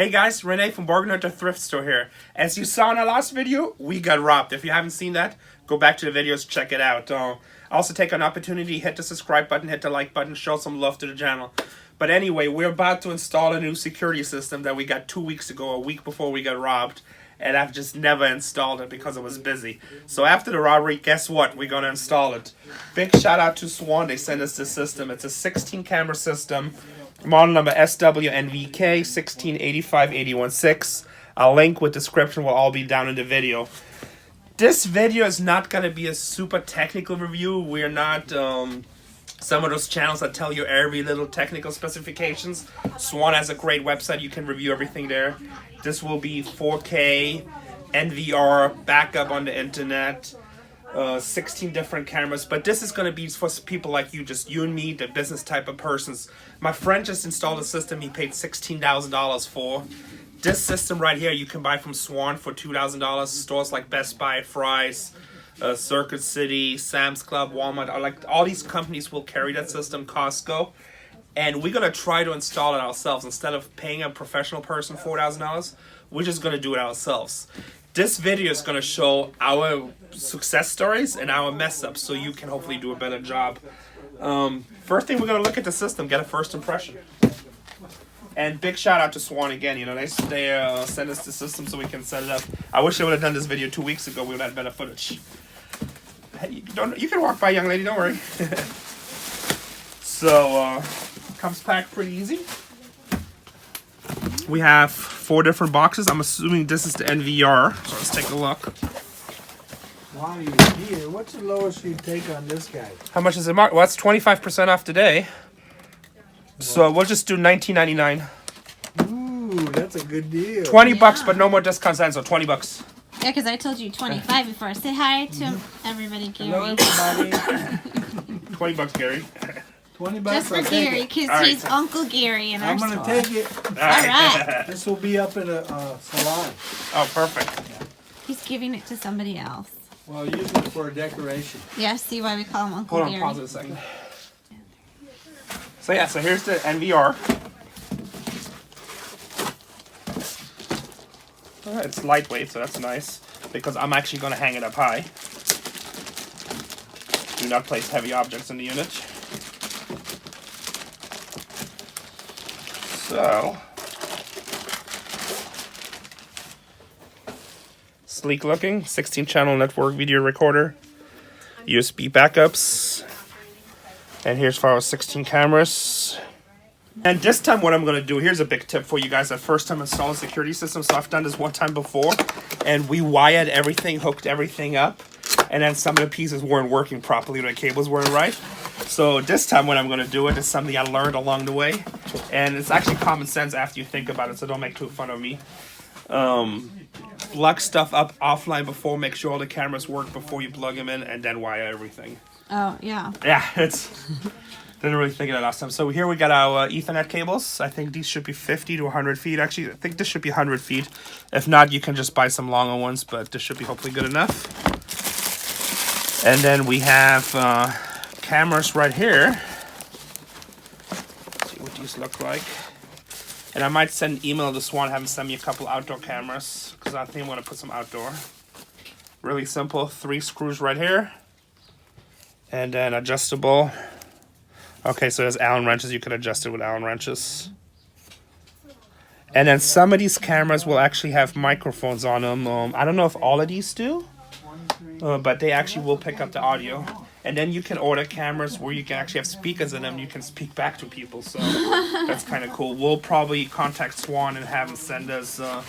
Hey guys, Rene from Bargain Hunter Thrift Store here. As you saw in our last video, we got robbed. If you haven't seen that, go back to the videos, check it out. Also take an opportunity, hit the subscribe button, hit the like button, show some love to the channel. But anyway, we're about to install a new security system that we got 2 weeks ago, a week before we got robbed. And I've just never installed it because it was busy. So after the robbery, guess what? We're going to install it. Big shout out to Swann. They sent us this system. It's a 16 camera system. Model number SWNVK-1685816. A link with description will all be down in the video. This video is not going to be a super technical review. We're not some of those channels that tell you every little technical specifications. Swann has a great website. You can review everything there. This will be 4K, NVR, backup on the internet, 16 different cameras. But this is going to be for people like you, just you and me, the business type of persons. My friend just installed a system he paid $16,000 for. This system right here you can buy from Swann for $2,000. Stores like Best Buy, Fry's, Circuit City, Sam's Club, Walmart, like all these companies will carry that system, Costco. And we're going to try to install it ourselves. Instead of paying a professional person $4,000, we're just going to do it ourselves. This video is going to show our success stories and our mess ups so you can hopefully do a better job. First thing, we're going to look at the system, get a first impression. And big shout out to Swann again. You know, they sent us the system so we can set it up. I wish I would have done this video 2 weeks ago. We would have had better footage. Hey, you can walk by, young lady. Don't worry. So, comes packed pretty easy. We have 4 different boxes. I'm assuming this is the NVR. So let's take a look. Wow, you're here. What's the lowest you take on this guy? How much is it marked? Well, it's 25% off today. So we'll just do $19.99. Ooh, that's a good deal. 20 bucks, but no more discounts then, so 20 bucks. Yeah, because I told you 25 before. Say hi to everybody, Gary. Hello, everybody. 20 bucks, Gary. 20 bucks. Just for Gary, because he's Uncle Gary in our I'm going store. to take it. All right. This will be up in a salon. Oh, perfect. He's giving it to somebody else. Well, use it for a decoration. Yeah, see why we call him Uncle Hold on, Gary. pause it a second. So yeah, so here's the NVR. It's lightweight, so that's nice. Because I'm actually going to hang it up high. Do not place heavy objects in the unit. So, sleek looking, 16 channel network video recorder, USB backups, and here's for our 16 cameras. And this time what I'm going to do, here's a big tip for you guys that first time installing a security system. So I've done this one time before, and we wired everything, hooked everything up, and then some of the pieces weren't working properly, the cables weren't right. So this time what I'm going to do it is something I learned along the way, and it's actually common sense after you think about it, so don't make too fun of me. Plug stuff up offline before, make sure all the cameras work before you plug them in, and then wire everything. Oh, yeah. Yeah, didn't really think of that last time. So here we got our Ethernet cables. I think these should be 50 to 100 feet. Actually, I think this should be 100 feet. If not, you can just buy some longer ones, but this should be hopefully good enough. And then we have cameras right here. Let's see what these look like. And I might send an email to Swann, have them send me a couple outdoor cameras, because I think I want to put some outdoor. Really simple, 3 screws right here. And then adjustable. Okay, so there's Allen wrenches. You can adjust it with Allen wrenches. And then some of these cameras will actually have microphones on them. I don't know if all of these do, but they actually will pick up the audio. And then you can order cameras where you can actually have speakers in them. You can speak back to people, so that's kind of cool. We'll probably contact Swann and have them send us a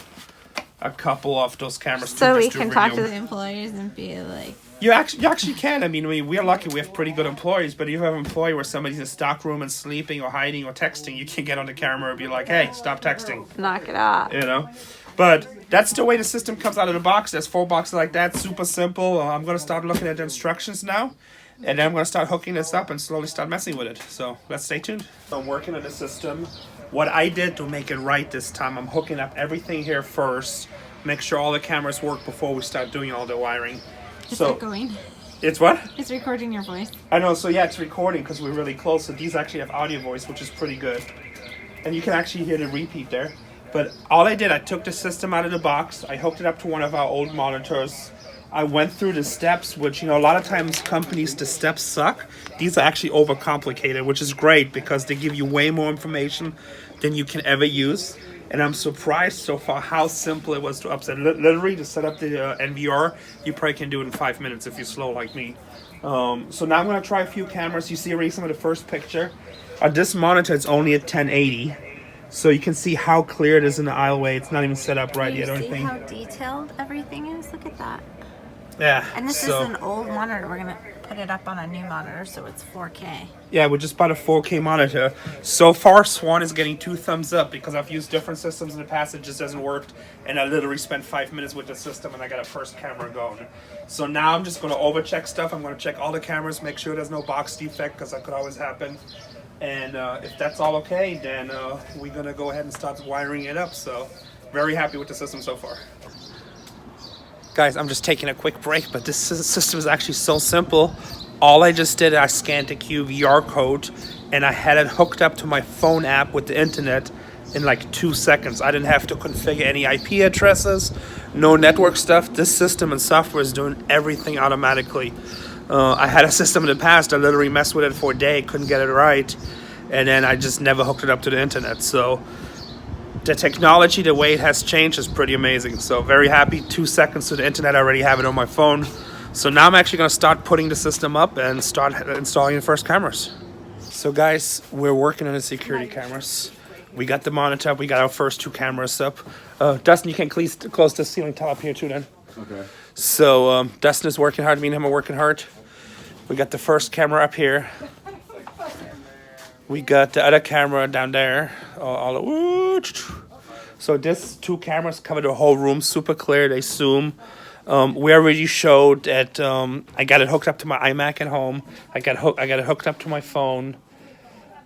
couple of those cameras. So we can talk to the employers and be like... You actually can. I mean, we're lucky we have pretty good employees, but if you have an employee where somebody's in a stock room and sleeping or hiding or texting, you can get on the camera and be like, hey, stop texting. Knock it off. You know? But that's the way the system comes out of the box. There's 4 boxes like that. Super simple. I'm going to start looking at the instructions now. And then I'm going to start hooking this up and slowly start messing with it. So let's stay tuned. So I'm working on the system. What I did to make it right this time, I'm hooking up everything here first. Make sure all the cameras work before we start doing all the wiring. Is it going? It's what? It's recording your voice. I know, so yeah, it's recording because we're really close. So these actually have audio voice, which is pretty good. And you can actually hear the repeat there. But all I did, I took the system out of the box. I hooked it up to one of our old monitors. I went through the steps, which, you know, a lot of times companies, the steps suck. These are actually overcomplicated, which is great because they give you way more information than you can ever use. And I'm surprised so far how simple it was to upset. Literally, to set up the NVR, you probably can do it in 5 minutes if you're slow like me. So now I'm going to try a few cameras. You see already some of the first picture. This monitor is only at 1080. So you can see how clear it is in the aisleway. It's not even set up right yet or anything. See how detailed everything is? Look at that. Yeah. And this is an old monitor. We're gonna put it up on a new monitor, so it's 4K. Yeah, we just bought a 4K monitor. So far, Swann is getting 2 thumbs up because I've used different systems in the past. It just hasn't worked, and I literally spent 5 minutes with the system, and I got a first camera going. So now I'm just going to overcheck stuff. I'm going to check all the cameras, make sure there's no box defect because that could always happen. And if that's all okay, then we're going to go ahead and start wiring it up. So very happy with the system so far. Guys, I'm just taking a quick break, but this system is actually so simple. All I just did, I scanned the QR code, and I had it hooked up to my phone app with the internet in like 2 seconds. I didn't have to configure any IP addresses, no network stuff. This system and software is doing everything automatically. I had a system in the past, I literally messed with it for a day, couldn't get it right, and then I just never hooked it up to the internet. So the technology, the way it has changed is pretty amazing. So very happy. 2 seconds to the internet, I already have it on my phone. So now I'm actually going to start putting the system up and start installing the first cameras. So guys, we're working on the security cameras. We got the monitor up, we got our first 2 cameras up. Dustin, you can close the ceiling tile up here too then. Okay. So Dustin is working hard, me and him are working hard. We got the first camera up here. We got the other camera down there. So this 2 cameras cover the whole room, super clear, they zoom. We already showed that I got it hooked up to my iMac at home. I got it hooked up to my phone.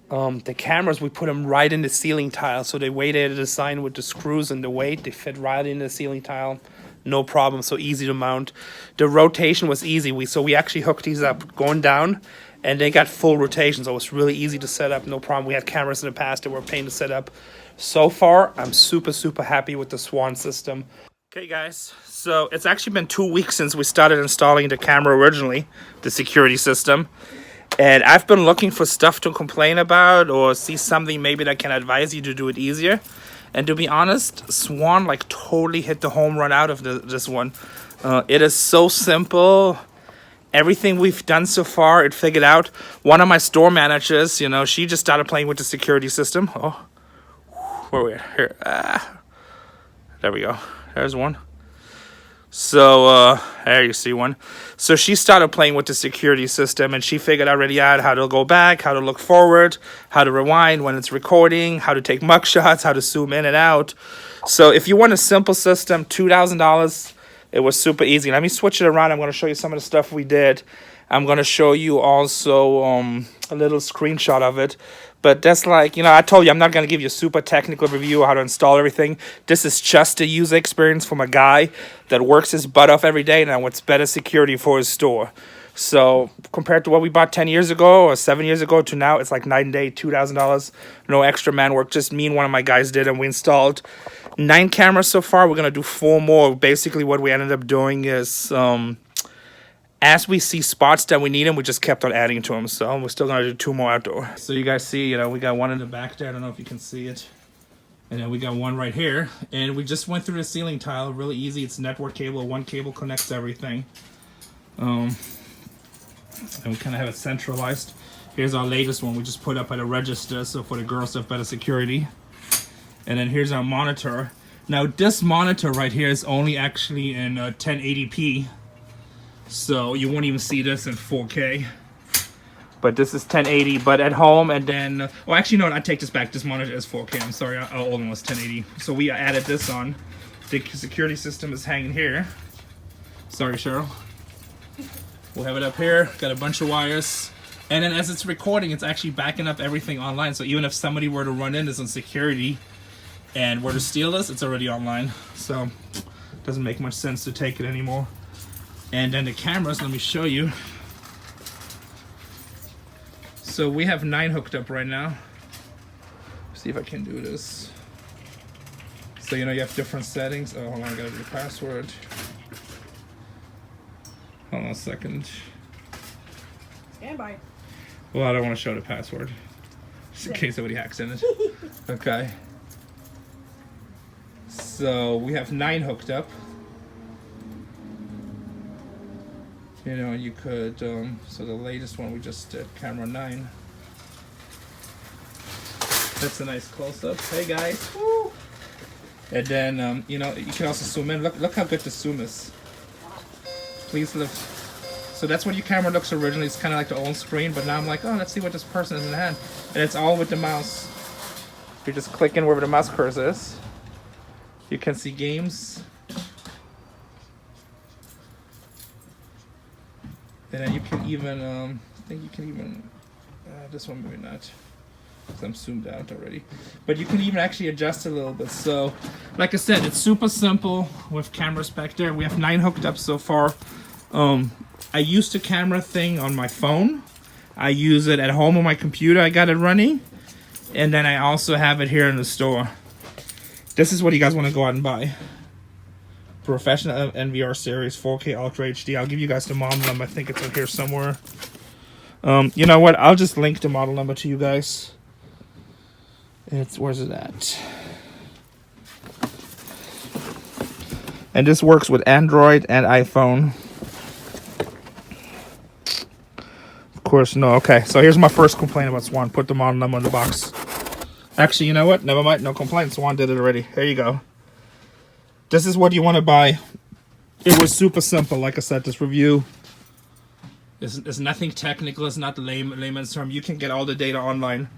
The cameras, we put them right in the ceiling tile, so the way they designed with the screws and the weight, they fit right in the ceiling tile. No problem, so easy to mount. The rotation was easy. So we actually hooked these up going down, and they got full rotation, so it was really easy to set up, no problem. We had cameras in the past that were a pain to set up. So far, I'm super, super happy with the Swann system. Okay, guys, so it's actually been 2 weeks since we started installing the camera originally, the security system. And I've been looking for stuff to complain about or see something maybe that can advise you to do it easier. And to be honest, Swann like totally hit the home run out of this one. It is so simple. Everything we've done so far, it figured out. One of my store managers, you know, she just started playing with the security system. Oh, where are we at? Here. There we go. There's one. So, there you see one. So she started playing with the security system, and she figured already out how to go back, how to look forward, how to rewind when it's recording, how to take mugshots, how to zoom in and out. So if you want a simple system, $2,000, it was super easy. Let me switch it around. I'm going to show you some of the stuff we did. I'm going to show you also a little screenshot of it. But that's like, you know, I told you I'm not going to give you a super technical review of how to install everything. This is just a user experience from a guy that works his butt off every day and wants better security for his store. So compared to what we bought 10 years ago or 7 years ago to now, it's like night and day, $2,000. No extra man work, just me and one of my guys did, and we installed 9 cameras so far. We're going to do 4 more. Basically what we ended up doing is as we see spots that we need them, we just kept on adding to them. So we're still going to do 2 more outdoor. So you guys see, you know, we got one in the back there. I don't know if you can see it. And then we got one right here. And we just went through the ceiling tile. Really easy. It's network cable. 1 cable connects everything. And we kind of have it centralized. Here's our latest one. We just put up at a register. So for the girls to have better security. And then here's our monitor. Now this monitor right here is only actually in 1080p. So you won't even see this in 4K. But this is 1080, but at home, and then... Oh, actually, no, I take this back. This monitor is 4K. I'm sorry, our old one was 1080. So we added this on. The security system is hanging here. Sorry, Cheryl. We'll have it up here. Got a bunch of wires. And then as it's recording, it's actually backing up everything online. So even if somebody were to run in this on security and were to steal this, it's already online. So it doesn't make much sense to take it anymore. And then the cameras, let me show you. So we have 9 hooked up right now. See if I can do this. So you know you have different settings. Oh, hold on, I gotta do the password. Hold on a second. Stand by. Well, I don't want to show the password, just in case somebody hacks in it. Okay. So we have 9 hooked up. You know, you could. So the latest one we just did, camera 9. That's a nice close-up. Hey guys. Woo! And then you know, you can also zoom in. Look how good the zoom is. Please lift. So that's what your camera looks originally. It's kind of like the old screen, but now I'm like, oh, let's see what this person has in the hand. And it's all with the mouse. You're just clicking wherever the mouse cursor is. You can see games. And then you can even, I think you can even, this one maybe not, because I'm zoomed out already. But you can even actually adjust it a little bit. So, like I said, it's super simple with cameras back there. We have 9 hooked up so far. I used the camera thing on my phone. I use it at home on my computer. I got it running. And then I also have it here in the store. This is what you guys want to go out and buy. Professional NVR series 4K Ultra HD. I'll give you guys the model number. I think it's in here somewhere. You know what? I'll just link the model number to you guys. Where's it at? And this works with Android and iPhone. Of course, no. Okay, so here's my first complaint about Swann. Put the model number in the box. Actually, you know what? Never mind. No complaint. Swann did it already. Here you go. This is what you want to buy. It was super simple. Like I said, this review is nothing technical. It's not layman's term. You can get all the data online.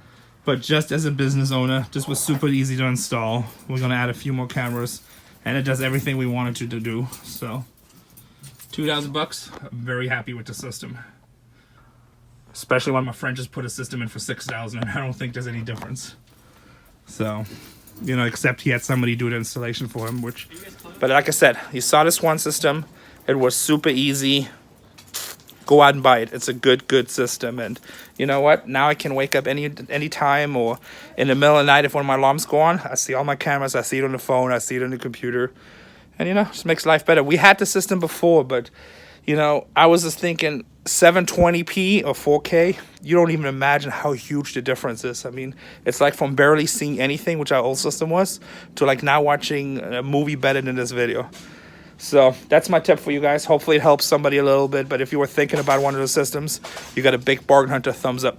But just as a business owner, this was super easy to install. We're going to add a few more cameras. And it does everything we wanted to do. So, $2,000. I'm very happy with the system. Especially when my friend just put a system in for $6,000, and I don't think there's any difference. So, you know, except he had somebody do the installation for him, which... But like I said, you saw this one system. It was super easy. Go out and buy it. It's a good system. And you know what? Now I can wake up any time or in the middle of the night if one of my alarms go on. I see all my cameras. I see it on the phone. I see it on the computer. And, you know, it just makes life better. We had the system before, but, you know, I was just thinking 720p or 4K. You don't even imagine how huge the difference is. I mean, it's like from barely seeing anything, which our old system was, to like now watching a movie better than this video. So that's my tip for you guys. Hopefully it helps somebody a little bit. But if you were thinking about one of those systems, you got a big bargain hunter thumbs up.